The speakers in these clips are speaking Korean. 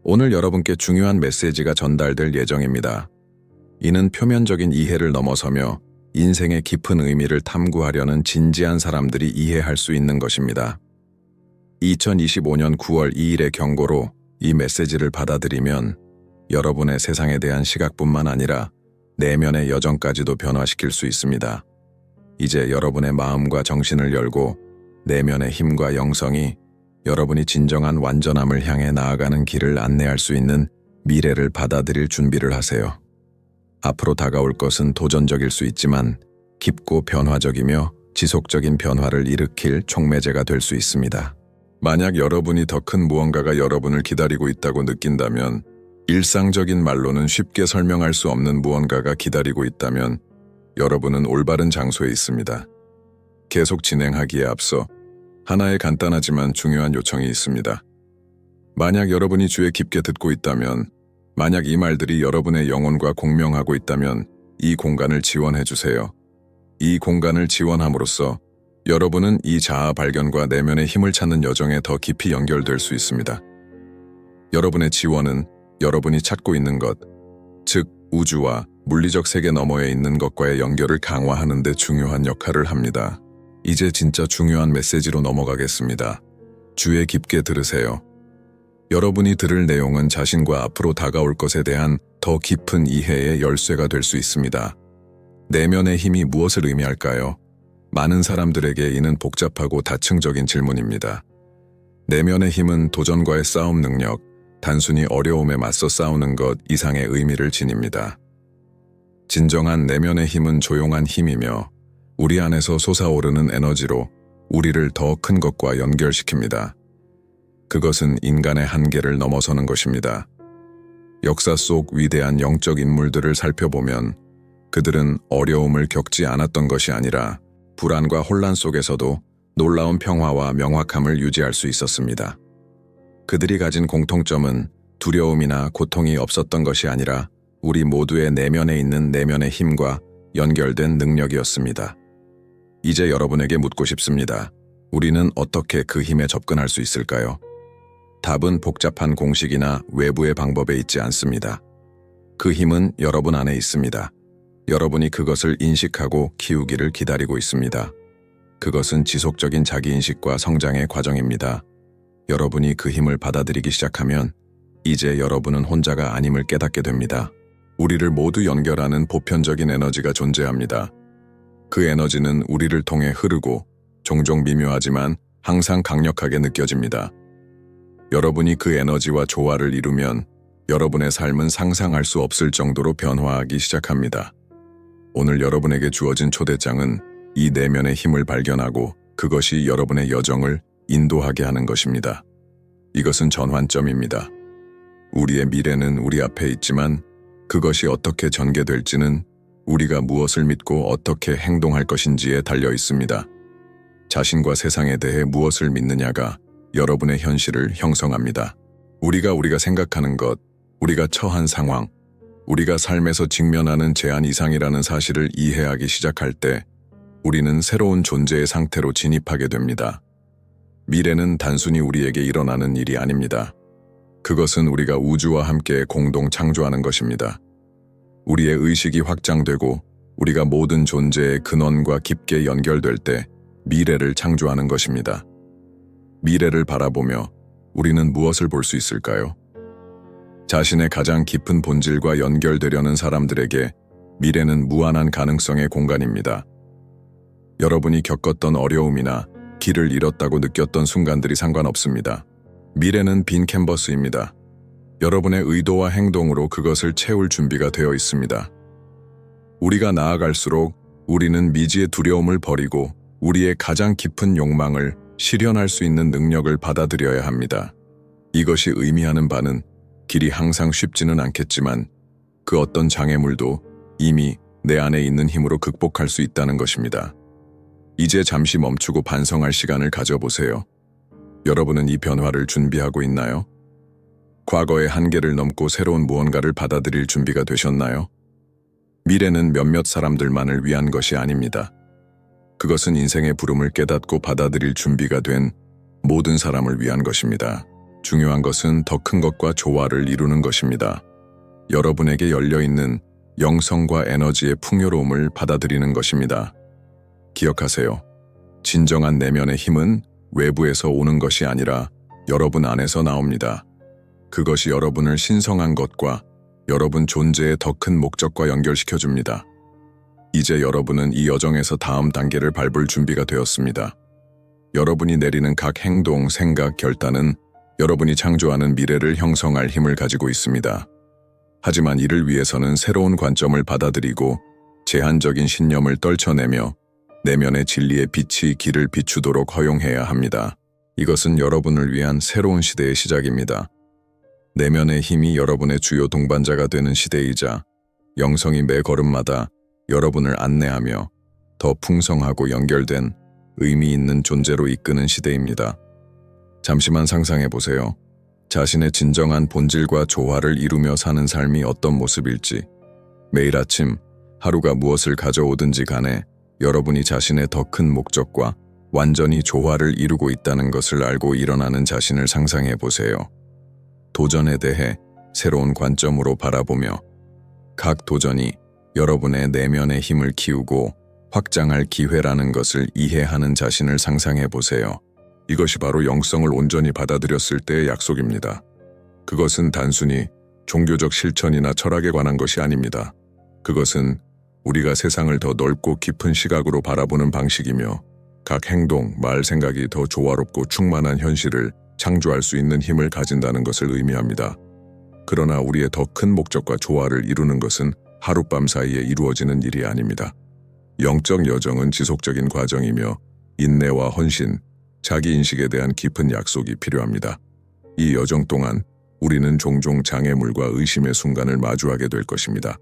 오늘 여러분께 중요한 메시지가 전달될 예정입니다. 이는 표면적인 이해를 넘어서며 인생의 깊은 의미를 탐구하려는 진지한 사람들이 이해할 수 있는 것입니다. 2025년 9월 2일의 경고로 이 메시지를 받아들이면 여러분의 세상에 대한 시각뿐만 아니라 내면의 여정까지도 변화시킬 수 있습니다. 이제 여러분의 마음과 정신을 열고 내면의 힘과 영성이 여러분이 진정한 완전함을 향해 나아가는 길을 안내할 수 있는 미래를 받아들일 준비를 하세요. 앞으로 다가올 것은 도전적일 수 있지만 깊고 변화적이며 지속적인 변화를 일으킬 촉매제가 될 수 있습니다. 만약 여러분이 더 큰 무언가가 여러분을 기다리고 있다고 느낀다면, 일상적인 말로는 쉽게 설명할 수 없는 무언가가 기다리고 있다면 여러분은 올바른 장소에 있습니다. 계속 진행하기에 앞서 하나의 간단하지만 중요한 요청이 있습니다. 만약 여러분이 주에 깊게 듣고 있다면, 만약 이 말들이 여러분의 영혼과 공명하고 있다면 이 공간을 지원해 주세요. 이 공간을 지원함으로써 여러분은 이 자아 발견과 내면의 힘을 찾는 여정에 더 깊이 연결될 수 있습니다. 여러분의 지원은 여러분이 찾고 있는 것, 즉 우주와 물리적 세계 너머에 있는 것과의 연결을 강화하는 데 중요한 역할을 합니다. 이제 진짜 중요한 메시지로 넘어가겠습니다. 주의 깊게 들으세요. 여러분이 들을 내용은 자신과 앞으로 다가올 것에 대한 더 깊은 이해의 열쇠가 될 수 있습니다. 내면의 힘이 무엇을 의미할까요? 많은 사람들에게 이는 복잡하고 다층적인 질문입니다. 내면의 힘은 도전과의 싸움 능력, 단순히 어려움에 맞서 싸우는 것 이상의 의미를 지닙니다. 진정한 내면의 힘은 조용한 힘이며 우리 안에서 솟아오르는 에너지로 우리를 더 큰 것과 연결시킵니다. 그것은 인간의 한계를 넘어서는 것입니다. 역사 속 위대한 영적 인물들을 살펴보면 그들은 어려움을 겪지 않았던 것이 아니라 불안과 혼란 속에서도 놀라운 평화와 명확함을 유지할 수 있었습니다. 그들이 가진 공통점은 두려움이나 고통이 없었던 것이 아니라 우리 모두의 내면에 있는 내면의 힘과 연결된 능력이었습니다. 이제 여러분에게 묻고 싶습니다. 우리는 어떻게 그 힘에 접근할 수 있을까요? 답은 복잡한 공식이나 외부의 방법에 있지 않습니다. 그 힘은 여러분 안에 있습니다. 여러분이 그것을 인식하고 키우기를 기다리고 있습니다. 그것은 지속적인 자기인식과 성장의 과정입니다. 여러분이 그 힘을 받아들이기 시작하면 이제 여러분은 혼자가 아님을 깨닫게 됩니다. 우리를 모두 연결하는 보편적인 에너지가 존재합니다. 그 에너지는 우리를 통해 흐르고 종종 미묘하지만 항상 강력하게 느껴집니다. 여러분이 그 에너지와 조화를 이루면 여러분의 삶은 상상할 수 없을 정도로 변화하기 시작합니다. 오늘 여러분에게 주어진 초대장은 이 내면의 힘을 발견하고 그것이 여러분의 여정을 인도하게 하는 것입니다. 이것은 전환점입니다. 우리의 미래는 우리 앞에 있지만 그것이 어떻게 전개될지는 우리가 무엇을 믿고 어떻게 행동할 것인지에 달려 있습니다. 자신과 세상에 대해 무엇을 믿느냐가 여러분의 현실을 형성합니다. 우리가 생각하는 것, 우리가 처한 상황, 우리가 삶에서 직면하는 제한 이상이라는 사실을 이해하기 시작할 때 우리는 새로운 존재의 상태로 진입하게 됩니다. 미래는 단순히 우리에게 일어나는 일이 아닙니다. 그것은 우리가 우주와 함께 공동 창조하는 것입니다. 우리의 의식이 확장되고 우리가 모든 존재의 근원과 깊게 연결될 때 미래를 창조하는 것입니다. 미래를 바라보며 우리는 무엇을 볼 수 있을까요? 자신의 가장 깊은 본질과 연결되려는 사람들에게 미래는 무한한 가능성의 공간입니다. 여러분이 겪었던 어려움이나 길을 잃었다고 느꼈던 순간들이 상관없습니다. 미래는 빈 캔버스입니다. 여러분의 의도와 행동으로 그것을 채울 준비가 되어 있습니다. 우리가 나아갈수록 우리는 미지의 두려움을 버리고 우리의 가장 깊은 욕망을 실현할 수 있는 능력을 받아들여야 합니다. 이것이 의미하는 바는 길이 항상 쉽지는 않겠지만 그 어떤 장애물도 이미 내 안에 있는 힘으로 극복할 수 있다는 것입니다. 이제 잠시 멈추고 반성할 시간을 가져보세요. 여러분은 이 변화를 준비하고 있나요? 과거의 한계를 넘고 새로운 무언가를 받아들일 준비가 되셨나요? 미래는 몇몇 사람들만을 위한 것이 아닙니다. 그것은 인생의 부름을 깨닫고 받아들일 준비가 된 모든 사람을 위한 것입니다. 중요한 것은 더 큰 것과 조화를 이루는 것입니다. 여러분에게 열려있는 영성과 에너지의 풍요로움을 받아들이는 것입니다. 기억하세요. 진정한 내면의 힘은 외부에서 오는 것이 아니라 여러분 안에서 나옵니다. 그것이 여러분을 신성한 것과 여러분 존재의 더 큰 목적과 연결시켜줍니다. 이제 여러분은 이 여정에서 다음 단계를 밟을 준비가 되었습니다. 여러분이 내리는 각 행동, 생각, 결단은 여러분이 창조하는 미래를 형성할 힘을 가지고 있습니다. 하지만 이를 위해서는 새로운 관점을 받아들이고 제한적인 신념을 떨쳐내며 내면의 진리의 빛이 길을 비추도록 허용해야 합니다. 이것은 여러분을 위한 새로운 시대의 시작입니다. 내면의 힘이 여러분의 주요 동반자가 되는 시대이자 영성이 매 걸음마다 여러분을 안내하며 더 풍성하고 연결된 의미 있는 존재로 이끄는 시대입니다. 잠시만 상상해 보세요. 자신의 진정한 본질과 조화를 이루며 사는 삶이 어떤 모습일지. 매일 아침 하루가 무엇을 가져오든지 간에 여러분이 자신의 더 큰 목적과 완전히 조화를 이루고 있다는 것을 알고 일어나는 자신을 상상해 보세요. 도전에 대해 새로운 관점으로 바라보며 각 도전이 여러분의 내면의 힘을 키우고 확장할 기회라는 것을 이해하는 자신을 상상해 보세요. 이것이 바로 영성을 온전히 받아들였을 때의 약속입니다. 그것은 단순히 종교적 실천이나 철학에 관한 것이 아닙니다. 그것은 우리가 세상을 더 넓고 깊은 시각으로 바라보는 방식이며 각 행동, 말, 생각이 더 조화롭고 충만한 현실을 창조할 수 있는 힘을 가진다는 것을 의미합니다. 그러나 우리의 더 큰 목적과 조화를 이루는 것은 하룻밤 사이에 이루어지는 일이 아닙니다. 영적 여정은 지속적인 과정이며 인내와 헌신, 자기인식에 대한 깊은 약속이 필요합니다. 이 여정 동안 우리는 종종 장애물과 의심의 순간을 마주하게 될 것입니다.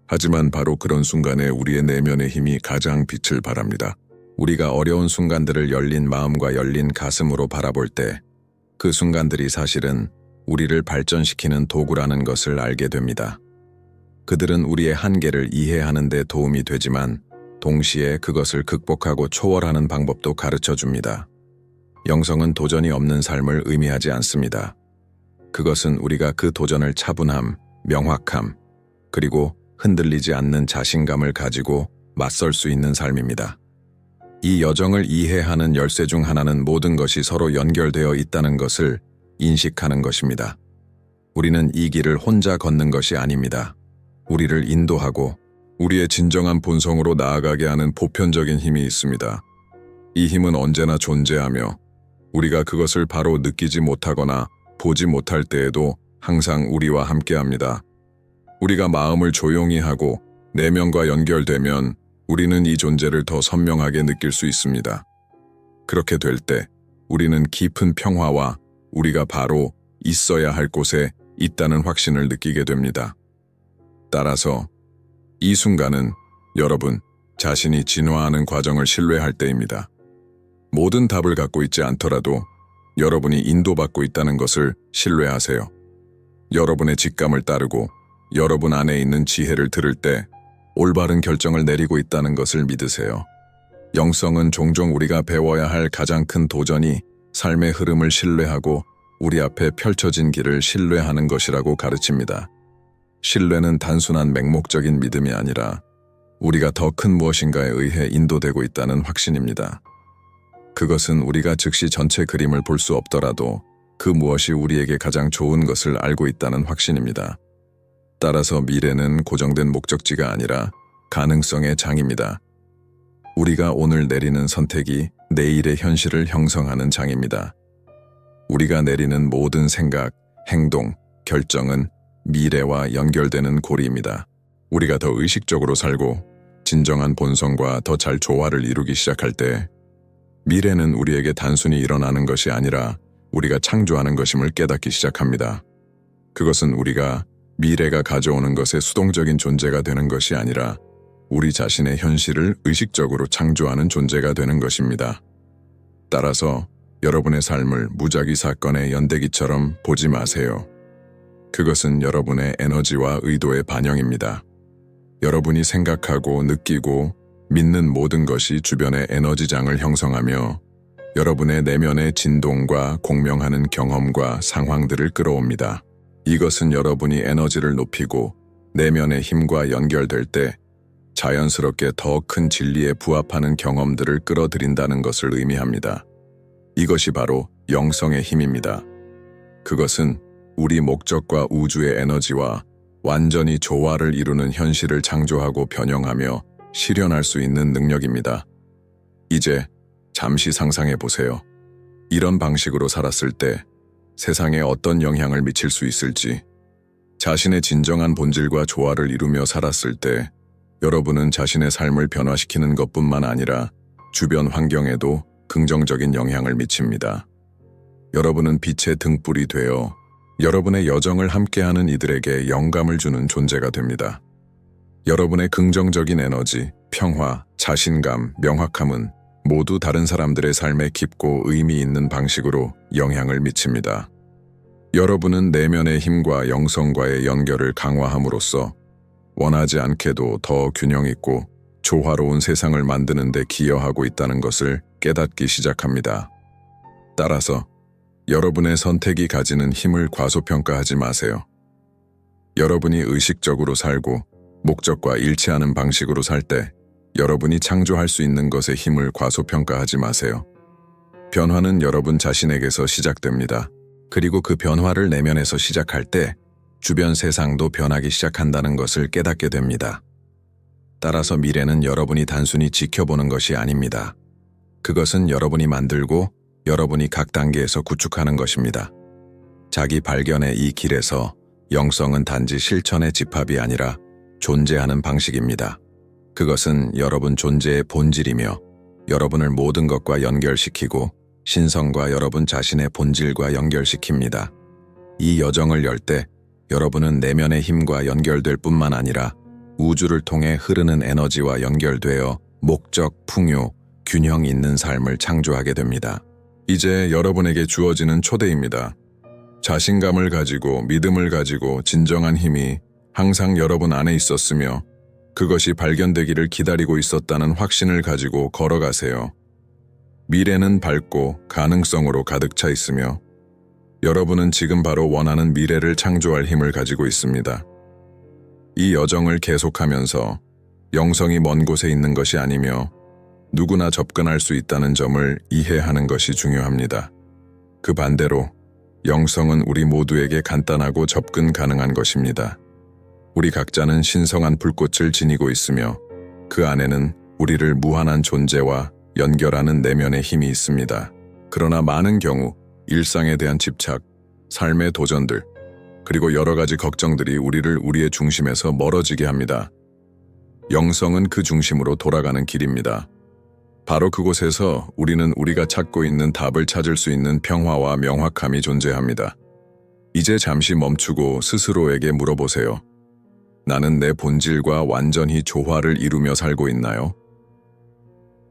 하지만 바로 그런 순간에 우리의 내면의 힘이 가장 빛을 발합니다. 우리가 어려운 순간들을 열린 마음과 열린 가슴으로 바라볼 때 그 순간들이 사실은 우리를 발전시키는 도구라는 것을 알게 됩니다. 그들은 우리의 한계를 이해하는 데 도움이 되지만 동시에 그것을 극복하고 초월하는 방법도 가르쳐 줍니다. 영성은 도전이 없는 삶을 의미하지 않습니다. 그것은 우리가 그 도전을 차분함, 명확함, 그리고 흔들리지 않는 자신감을 가지고 맞설 수 있는 삶입니다. 이 여정을 이해하는 열쇠 중 하나는 모든 것이 서로 연결되어 있다는 것을 인식하는 것입니다. 우리는 이 길을 혼자 걷는 것이 아닙니다. 우리를 인도하고 우리의 진정한 본성으로 나아가게 하는 보편적인 힘이 있습니다. 이 힘은 언제나 존재하며 우리가 그것을 바로 느끼지 못하거나 보지 못할 때에도 항상 우리와 함께합니다. 우리가 마음을 조용히 하고 내면과 연결되면 우리는 이 존재를 더 선명하게 느낄 수 있습니다. 그렇게 될 때 우리는 깊은 평화와 우리가 바로 있어야 할 곳에 있다는 확신을 느끼게 됩니다. 따라서 이 순간은 여러분 자신이 진화하는 과정을 신뢰할 때입니다. 모든 답을 갖고 있지 않더라도 여러분이 인도받고 있다는 것을 신뢰하세요. 여러분의 직감을 따르고 여러분 안에 있는 지혜를 들을 때 올바른 결정을 내리고 있다는 것을 믿으세요. 영성은 종종 우리가 배워야 할 가장 큰 도전이 삶의 흐름을 신뢰하고 우리 앞에 펼쳐진 길을 신뢰하는 것이라고 가르칩니다. 신뢰는 단순한 맹목적인 믿음이 아니라 우리가 더 큰 무엇인가에 의해 인도되고 있다는 확신입니다. 그것은 우리가 즉시 전체 그림을 볼 수 없더라도 그 무엇이 우리에게 가장 좋은 것을 알고 있다는 확신입니다. 따라서 미래는 고정된 목적지가 아니라 가능성의 장입니다. 우리가 오늘 내리는 선택이 내일의 현실을 형성하는 장입니다. 우리가 내리는 모든 생각, 행동, 결정은 미래와 연결되는 고리입니다. 우리가 더 의식적으로 살고 진정한 본성과 더 잘 조화를 이루기 시작할 때 미래는 우리에게 단순히 일어나는 것이 아니라 우리가 창조하는 것임을 깨닫기 시작합니다. 그것은 우리가 미래가 가져오는 것의 수동적인 존재가 되는 것이 아니라 우리 자신의 현실을 의식적으로 창조하는 존재가 되는 것입니다. 따라서 여러분의 삶을 무작위 사건의 연대기처럼 보지 마세요. 그것은 여러분의 에너지와 의도의 반영입니다. 여러분이 생각하고 느끼고 믿는 모든 것이 주변의 에너지장을 형성하며 여러분의 내면의 진동과 공명하는 경험과 상황들을 끌어옵니다. 이것은 여러분이 에너지를 높이고 내면의 힘과 연결될 때 자연스럽게 더 큰 진리에 부합하는 경험들을 끌어들인다는 것을 의미합니다. 이것이 바로 영성의 힘입니다. 그것은 우리 목적과 우주의 에너지와 완전히 조화를 이루는 현실을 창조하고 변형하며 실현할 수 있는 능력입니다. 이제 잠시 상상해 보세요. 이런 방식으로 살았을 때 세상에 어떤 영향을 미칠 수 있을지, 자신의 진정한 본질과 조화를 이루며 살았을 때 여러분은 자신의 삶을 변화시키는 것뿐만 아니라 주변 환경에도 긍정적인 영향을 미칩니다. 여러분은 빛의 등불이 되어 여러분의 여정을 함께하는 이들에게 영감을 주는 존재가 됩니다. 여러분의 긍정적인 에너지, 평화, 자신감, 명확함은 모두 다른 사람들의 삶에 깊고 의미 있는 방식으로 영향을 미칩니다. 여러분은 내면의 힘과 영성과의 연결을 강화함으로써 원하지 않게도 더 균형 있고 조화로운 세상을 만드는 데 기여하고 있다는 것을 깨닫기 시작합니다. 따라서 여러분의 선택이 가지는 힘을 과소평가하지 마세요. 여러분이 의식적으로 살고 목적과 일치하는 방식으로 살 때 여러분이 창조할 수 있는 것의 힘을 과소평가하지 마세요. 변화는 여러분 자신에게서 시작됩니다. 그리고 그 변화를 내면에서 시작할 때 주변 세상도 변하기 시작한다는 것을 깨닫게 됩니다. 따라서 미래는 여러분이 단순히 지켜보는 것이 아닙니다. 그것은 여러분이 만들고 여러분이 각 단계에서 구축하는 것입니다. 자기 발견의 이 길에서 영성은 단지 실천의 집합이 아니라 존재하는 방식입니다. 그것은 여러분 존재의 본질이며 여러분을 모든 것과 연결시키고 신성과 여러분 자신의 본질과 연결시킵니다. 이 여정을 열 때 여러분은 내면의 힘과 연결될 뿐만 아니라 우주를 통해 흐르는 에너지와 연결되어 목적, 풍요, 균형 있는 삶을 창조하게 됩니다. 이제 여러분에게 주어지는 초대입니다. 자신감을 가지고 믿음을 가지고 진정한 힘이 항상 여러분 안에 있었으며 그것이 발견되기를 기다리고 있었다는 확신을 가지고 걸어가세요. 미래는 밝고 가능성으로 가득 차 있으며 여러분은 지금 바로 원하는 미래를 창조할 힘을 가지고 있습니다. 이 여정을 계속하면서 영성이 먼 곳에 있는 것이 아니며 누구나 접근할 수 있다는 점을 이해하는 것이 중요합니다. 그 반대로 영성은 우리 모두에게 간단하고 접근 가능한 것입니다. 우리 각자는 신성한 불꽃을 지니고 있으며 그 안에는 우리를 무한한 존재와 연결하는 내면의 힘이 있습니다. 그러나 많은 경우 일상에 대한 집착, 삶의 도전들, 그리고 여러 가지 걱정들이 우리를 우리의 중심에서 멀어지게 합니다. 영성은 그 중심으로 돌아가는 길입니다. 바로 그곳에서 우리는 우리가 찾고 있는 답을 찾을 수 있는 평화와 명확함이 존재합니다. 이제 잠시 멈추고 스스로에게 물어보세요. 나는 내 본질과 완전히 조화를 이루며 살고 있나요?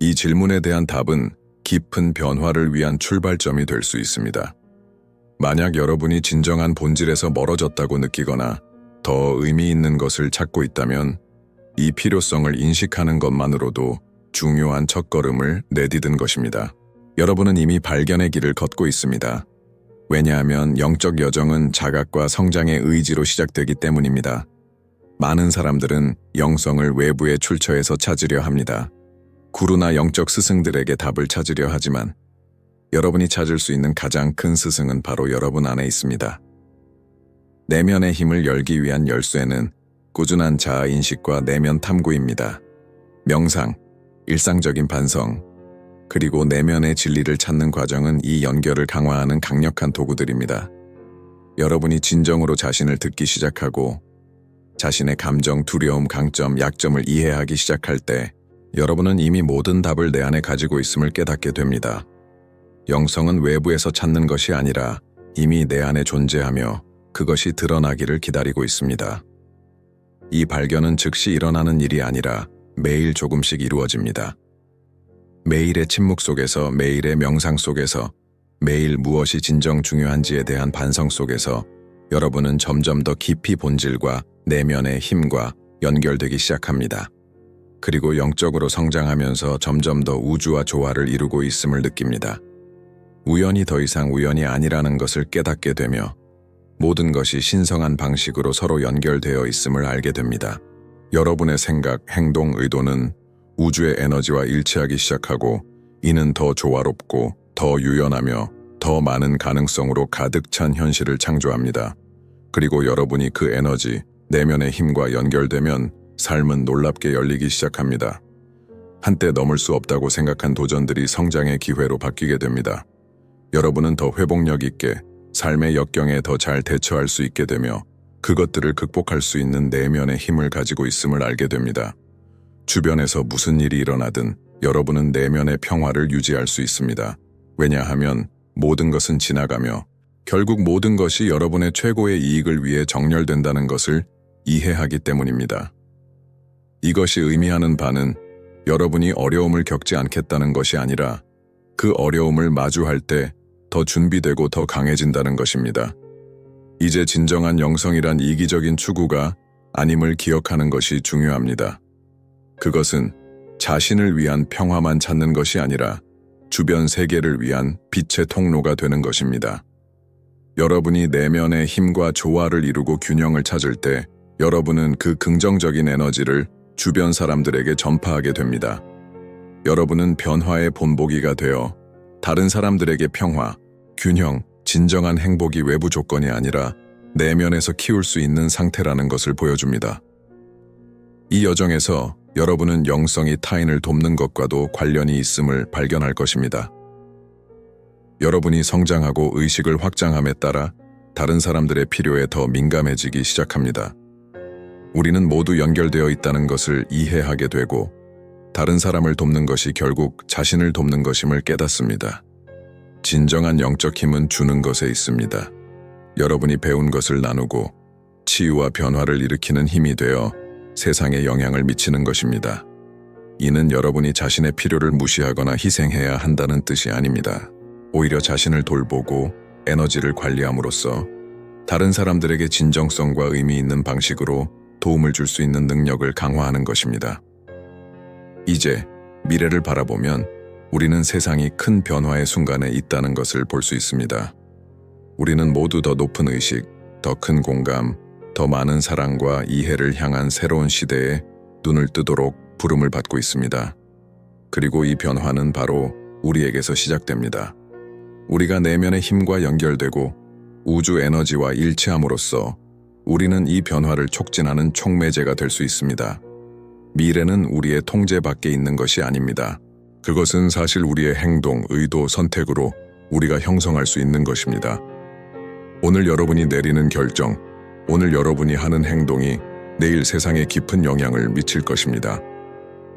이 질문에 대한 답은 깊은 변화를 위한 출발점이 될 수 있습니다. 만약 여러분이 진정한 본질에서 멀어졌다고 느끼거나 더 의미 있는 것을 찾고 있다면 이 필요성을 인식하는 것만으로도 중요한 첫걸음을 내디딘 것입니다. 여러분은 이미 발견의 길을 걷고 있습니다. 왜냐하면 영적 여정은 자각과 성장의 의지로 시작되기 때문입니다. 많은 사람들은 영성을 외부의 출처에서 찾으려 합니다. 구루나 영적 스승들에게 답을 찾으려 하지만 여러분이 찾을 수 있는 가장 큰 스승은 바로 여러분 안에 있습니다. 내면의 힘을 열기 위한 열쇠는 꾸준한 자아인식과 내면 탐구입니다. 명상, 일상적인 반성, 그리고 내면의 진리를 찾는 과정은 이 연결을 강화하는 강력한 도구들입니다. 여러분이 진정으로 자신을 듣기 시작하고 자신의 감정, 두려움, 강점, 약점을 이해하기 시작할 때 여러분은 이미 모든 답을 내 안에 가지고 있음을 깨닫게 됩니다. 영성은 외부에서 찾는 것이 아니라 이미 내 안에 존재하며 그것이 드러나기를 기다리고 있습니다. 이 발견은 즉시 일어나는 일이 아니라 매일 조금씩 이루어집니다. 매일의 침묵 속에서, 매일의 명상 속에서, 매일 무엇이 진정 중요한지에 대한 반성 속에서 여러분은 점점 더 깊이 본질과 내면의 힘과 연결되기 시작합니다. 그리고 영적으로 성장하면서 점점 더 우주와 조화를 이루고 있음을 느낍니다. 우연이 더 이상 우연이 아니라는 것을 깨닫게 되며 모든 것이 신성한 방식으로 서로 연결되어 있음을 알게 됩니다. 여러분의 생각, 행동, 의도는 우주의 에너지와 일치하기 시작하고 이는 더 조화롭고 더 유연하며 더 많은 가능성으로 가득 찬 현실을 창조합니다. 그리고 여러분이 그 에너지, 내면의 힘과 연결되면 삶은 놀랍게 열리기 시작합니다. 한때 넘을 수 없다고 생각한 도전들이 성장의 기회로 바뀌게 됩니다. 여러분은 더 회복력 있게 삶의 역경에 더 잘 대처할 수 있게 되며 그것들을 극복할 수 있는 내면의 힘을 가지고 있음을 알게 됩니다. 주변에서 무슨 일이 일어나든 여러분은 내면의 평화를 유지할 수 있습니다. 왜냐하면 모든 것은 지나가며 결국 모든 것이 여러분의 최고의 이익을 위해 정렬된다는 것을 이해하기 때문입니다. 이것이 의미하는 바는 여러분이 어려움을 겪지 않겠다는 것이 아니라 그 어려움을 마주할 때 더 준비되고 더 강해진다는 것입니다. 이제 진정한 영성이란 이기적인 추구가 아님을 기억하는 것이 중요합니다. 그것은 자신을 위한 평화만 찾는 것이 아니라 주변 세계를 위한 빛의 통로가 되는 것입니다. 여러분이 내면의 힘과 조화를 이루고 균형을 찾을 때 여러분은 그 긍정적인 에너지를 주변 사람들에게 전파하게 됩니다. 여러분은 변화의 본보기가 되어 다른 사람들에게 평화, 균형, 진정한 행복이 외부 조건이 아니라 내면에서 키울 수 있는 상태라는 것을 보여줍니다. 이 여정에서 여러분은 영성이 타인을 돕는 것과도 관련이 있음을 발견할 것입니다. 여러분이 성장하고 의식을 확장함에 따라 다른 사람들의 필요에 더 민감해지기 시작합니다. 우리는 모두 연결되어 있다는 것을 이해하게 되고 다른 사람을 돕는 것이 결국 자신을 돕는 것임을 깨닫습니다. 진정한 영적 힘은 주는 것에 있습니다. 여러분이 배운 것을 나누고 치유와 변화를 일으키는 힘이 되어 세상에 영향을 미치는 것입니다. 이는 여러분이 자신의 필요를 무시하거나 희생해야 한다는 뜻이 아닙니다. 오히려 자신을 돌보고 에너지를 관리함으로써 다른 사람들에게 진정성과 의미 있는 방식으로 도움을 줄 수 있는 능력을 강화하는 것입니다. 이제 미래를 바라보면 우리는 세상이 큰 변화의 순간에 있다는 것을 볼 수 있습니다. 우리는 모두 더 높은 의식, 더 큰 공감, 더 많은 사랑과 이해를 향한 새로운 시대에 눈을 뜨도록 부름을 받고 있습니다. 그리고 이 변화는 바로 우리에게서 시작됩니다. 우리가 내면의 힘과 연결되고 우주 에너지와 일치함으로써 우리는 이 변화를 촉진하는 촉매제가 될 수 있습니다. 미래는 우리의 통제 밖에 있는 것이 아닙니다. 그것은 사실 우리의 행동, 의도, 선택으로 우리가 형성할 수 있는 것입니다. 오늘 여러분이 내리는 결정, 오늘 여러분이 하는 행동이 내일 세상에 깊은 영향을 미칠 것입니다.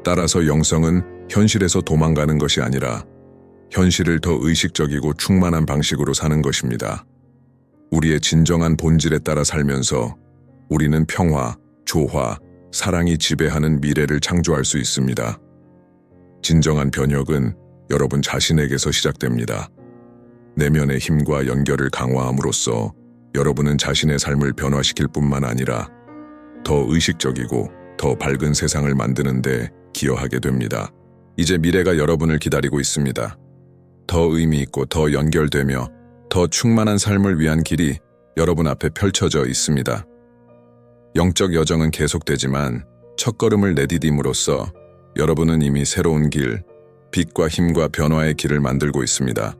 따라서 영성은 현실에서 도망가는 것이 아니라 현실을 더 의식적이고 충만한 방식으로 사는 것입니다. 우리의 진정한 본질에 따라 살면서 우리는 평화, 조화, 사랑이 지배하는 미래를 창조할 수 있습니다. 진정한 변혁은 여러분 자신에게서 시작됩니다. 내면의 힘과 연결을 강화함으로써 여러분은 자신의 삶을 변화시킬 뿐만 아니라 더 의식적이고 더 밝은 세상을 만드는 데 기여하게 됩니다. 이제 미래가 여러분을 기다리고 있습니다. 더 의미 있고 더 연결되며 더 충만한 삶을 위한 길이 여러분 앞에 펼쳐져 있습니다. 영적 여정은 계속되지만 첫걸음을 내디딤으로써 여러분은 이미 새로운 길, 빛과 힘과 변화의 길을 만들고 있습니다.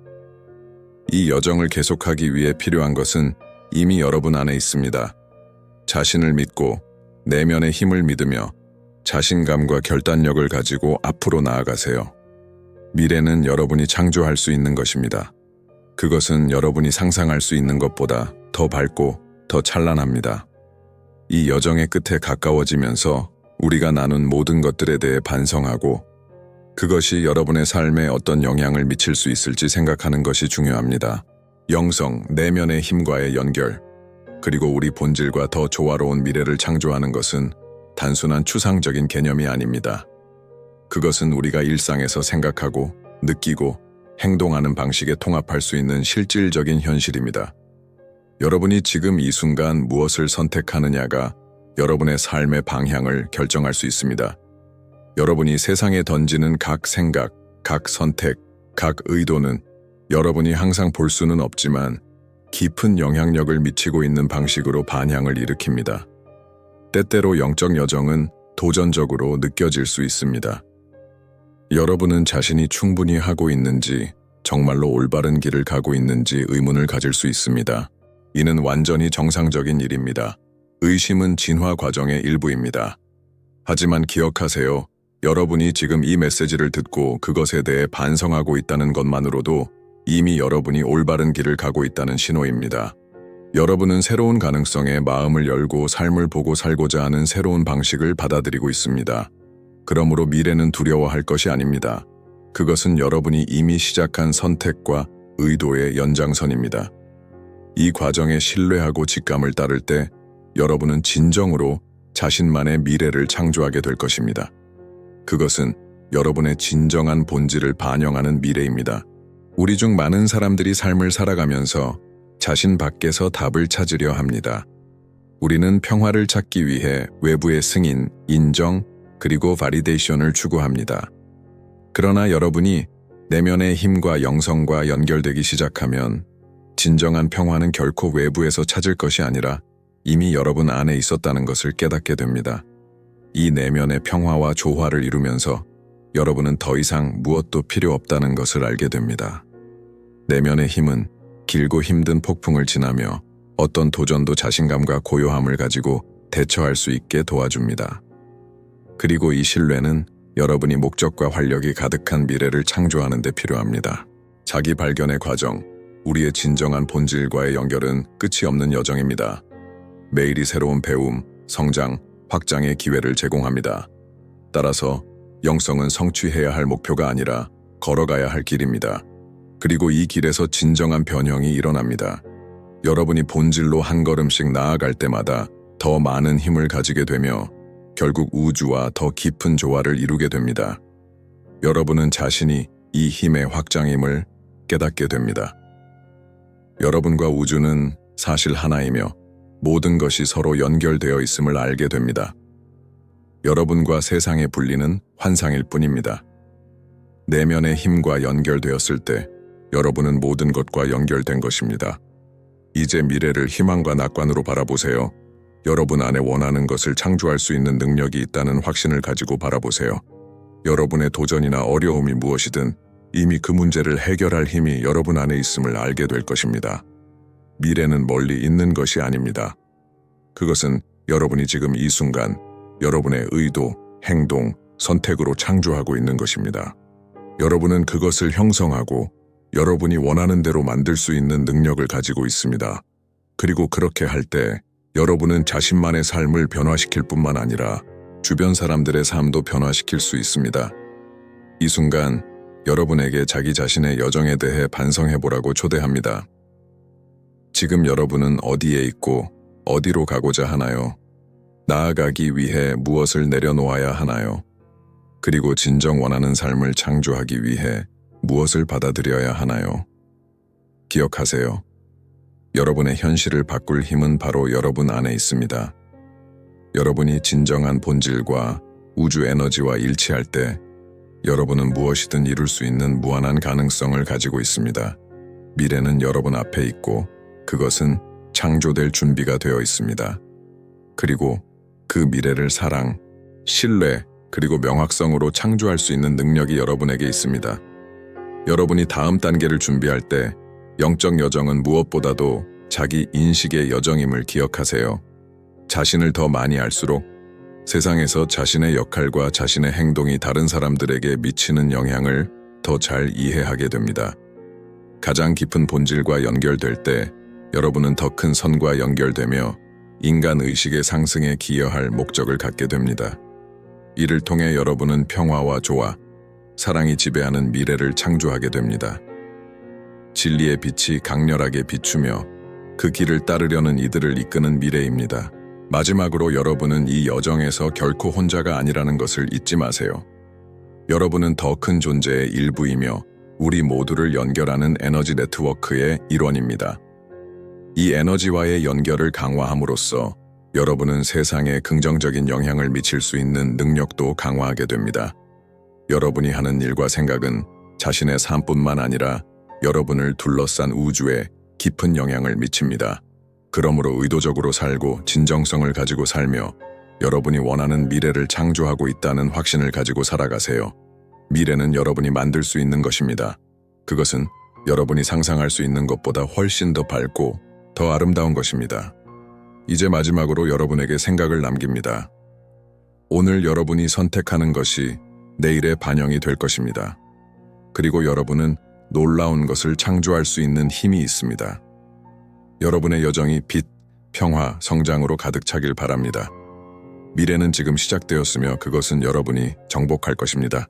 이 여정을 계속하기 위해 필요한 것은 이미 여러분 안에 있습니다. 자신을 믿고 내면의 힘을 믿으며 자신감과 결단력을 가지고 앞으로 나아가세요. 미래는 여러분이 창조할 수 있는 것입니다. 그것은 여러분이 상상할 수 있는 것보다 더 밝고 더 찬란합니다. 이 여정의 끝에 가까워지면서 우리가 나눈 모든 것들에 대해 반성하고 그것이 여러분의 삶에 어떤 영향을 미칠 수 있을지 생각하는 것이 중요합니다. 영성, 내면의 힘과의 연결, 그리고 우리 본질과 더 조화로운 미래를 창조하는 것은 단순한 추상적인 개념이 아닙니다. 그것은 우리가 일상에서 생각하고 느끼고 행동하는 방식에 통합할 수 있는 실질적인 현실입니다. 여러분이 지금 이 순간 무엇을 선택하느냐가 여러분의 삶의 방향을 결정할 수 있습니다. 여러분이 세상에 던지는 각 생각, 각 선택, 각 의도는 여러분이 항상 볼 수는 없지만 깊은 영향력을 미치고 있는 방식으로 반향을 일으킵니다. 때때로 영적 여정은 도전적으로 느껴질 수 있습니다. 여러분은 자신이 충분히 하고 있는지, 정말로 올바른 길을 가고 있는지 의문을 가질 수 있습니다. 이는 완전히 정상적인 일입니다. 의심은 진화 과정의 일부입니다. 하지만 기억하세요. 여러분이 지금 이 메시지를 듣고 그것에 대해 반성하고 있다는 것만으로도 이미 여러분이 올바른 길을 가고 있다는 신호입니다. 여러분은 새로운 가능성에 마음을 열고 삶을 보고 살고자 하는 새로운 방식을 받아들이고 있습니다. 그러므로 미래는 두려워할 것이 아닙니다. 그것은 여러분이 이미 시작한 선택과 의도의 연장선입니다. 이 과정에 신뢰하고 직감을 따를 때 여러분은 진정으로 자신만의 미래를 창조하게 될 것입니다. 그것은 여러분의 진정한 본질을 반영하는 미래입니다. 우리 중 많은 사람들이 삶을 살아가면서 자신 밖에서 답을 찾으려 합니다. 우리는 평화를 찾기 위해 외부의 승인, 인정, 그리고 바리데이션을 추구합니다. 그러나 여러분이 내면의 힘과 영성과 연결되기 시작하면 진정한 평화는 결코 외부에서 찾을 것이 아니라 이미 여러분 안에 있었다는 것을 깨닫게 됩니다. 이 내면의 평화와 조화를 이루면서 여러분은 더 이상 무엇도 필요 없다는 것을 알게 됩니다. 내면의 힘은 길고 힘든 폭풍을 지나며 어떤 도전도 자신감과 고요함을 가지고 대처할 수 있게 도와줍니다. 그리고 이 신뢰는 여러분이 목적과 활력이 가득한 미래를 창조하는 데 필요합니다. 자기 발견의 과정, 우리의 진정한 본질과의 연결은 끝이 없는 여정입니다. 매일이 새로운 배움, 성장, 확장의 기회를 제공합니다. 따라서 영성은 성취해야 할 목표가 아니라 걸어가야 할 길입니다. 그리고 이 길에서 진정한 변형이 일어납니다. 여러분이 본질로 한 걸음씩 나아갈 때마다 더 많은 힘을 가지게 되며 결국 우주와 더 깊은 조화를 이루게 됩니다. 여러분은 자신이 이 힘의 확장임을 깨닫게 됩니다. 여러분과 우주는 사실 하나이며 모든 것이 서로 연결되어 있음을 알게 됩니다. 여러분과 세상의 분리는 환상일 뿐입니다. 내면의 힘과 연결되었을 때 여러분은 모든 것과 연결된 것입니다. 이제 미래를 희망과 낙관으로 바라보세요. 여러분 안에 원하는 것을 창조할 수 있는 능력이 있다는 확신을 가지고 바라보세요. 여러분의 도전이나 어려움이 무엇이든 이미 그 문제를 해결할 힘이 여러분 안에 있음을 알게 될 것입니다. 미래는 멀리 있는 것이 아닙니다. 그것은 여러분이 지금 이 순간 여러분의 의도, 행동, 선택으로 창조하고 있는 것입니다. 여러분은 그것을 형성하고 여러분이 원하는 대로 만들 수 있는 능력을 가지고 있습니다. 그리고 그렇게 할 때 여러분은 자신만의 삶을 변화시킬 뿐만 아니라 주변 사람들의 삶도 변화시킬 수 있습니다. 이 순간 여러분에게 자기 자신의 여정에 대해 반성해보라고 초대합니다. 지금 여러분은 어디에 있고 어디로 가고자 하나요? 나아가기 위해 무엇을 내려놓아야 하나요? 그리고 진정 원하는 삶을 창조하기 위해 무엇을 받아들여야 하나요? 기억하세요. 여러분의 현실을 바꿀 힘은 바로 여러분 안에 있습니다. 여러분이 진정한 본질과 우주 에너지와 일치할 때 여러분은 무엇이든 이룰 수 있는 무한한 가능성을 가지고 있습니다. 미래는 여러분 앞에 있고 그것은 창조될 준비가 되어 있습니다. 그리고 그 미래를 사랑, 신뢰, 그리고 명확성으로 창조할 수 있는 능력이 여러분에게 있습니다. 여러분이 다음 단계를 준비할 때 영적 여정은 무엇보다도 자기 인식의 여정임을 기억하세요. 자신을 더 많이 알수록 세상에서 자신의 역할과 자신의 행동이 다른 사람들에게 미치는 영향을 더 잘 이해하게 됩니다. 가장 깊은 본질과 연결될 때 여러분은 더 큰 선과 연결되며 인간 의식의 상승에 기여할 목적을 갖게 됩니다. 이를 통해 여러분은 평화와 조화, 사랑이 지배하는 미래를 창조하게 됩니다. 진리의 빛이 강렬하게 비추며 그 길을 따르려는 이들을 이끄는 미래입니다. 마지막으로 여러분은 이 여정에서 결코 혼자가 아니라는 것을 잊지 마세요. 여러분은 더 큰 존재의 일부이며 우리 모두를 연결하는 에너지 네트워크의 일원입니다. 이 에너지와의 연결을 강화함으로써 여러분은 세상에 긍정적인 영향을 미칠 수 있는 능력도 강화하게 됩니다. 여러분이 하는 일과 생각은 자신의 삶뿐만 아니라 여러분을 둘러싼 우주에 깊은 영향을 미칩니다. 그러므로 의도적으로 살고 진정성을 가지고 살며 여러분이 원하는 미래를 창조하고 있다는 확신을 가지고 살아가세요. 미래는 여러분이 만들 수 있는 것입니다. 그것은 여러분이 상상할 수 있는 것보다 훨씬 더 밝고 더 아름다운 것입니다. 이제 마지막으로 여러분에게 생각을 남깁니다. 오늘 여러분이 선택하는 것이 내일의 반영이 될 것입니다. 그리고 여러분은 놀라운 것을 창조할 수 있는 힘이 있습니다. 여러분의 여정이 빛, 평화, 성장으로 가득 차길 바랍니다. 미래는 지금 시작되었으며 그것은 여러분이 정복할 것입니다.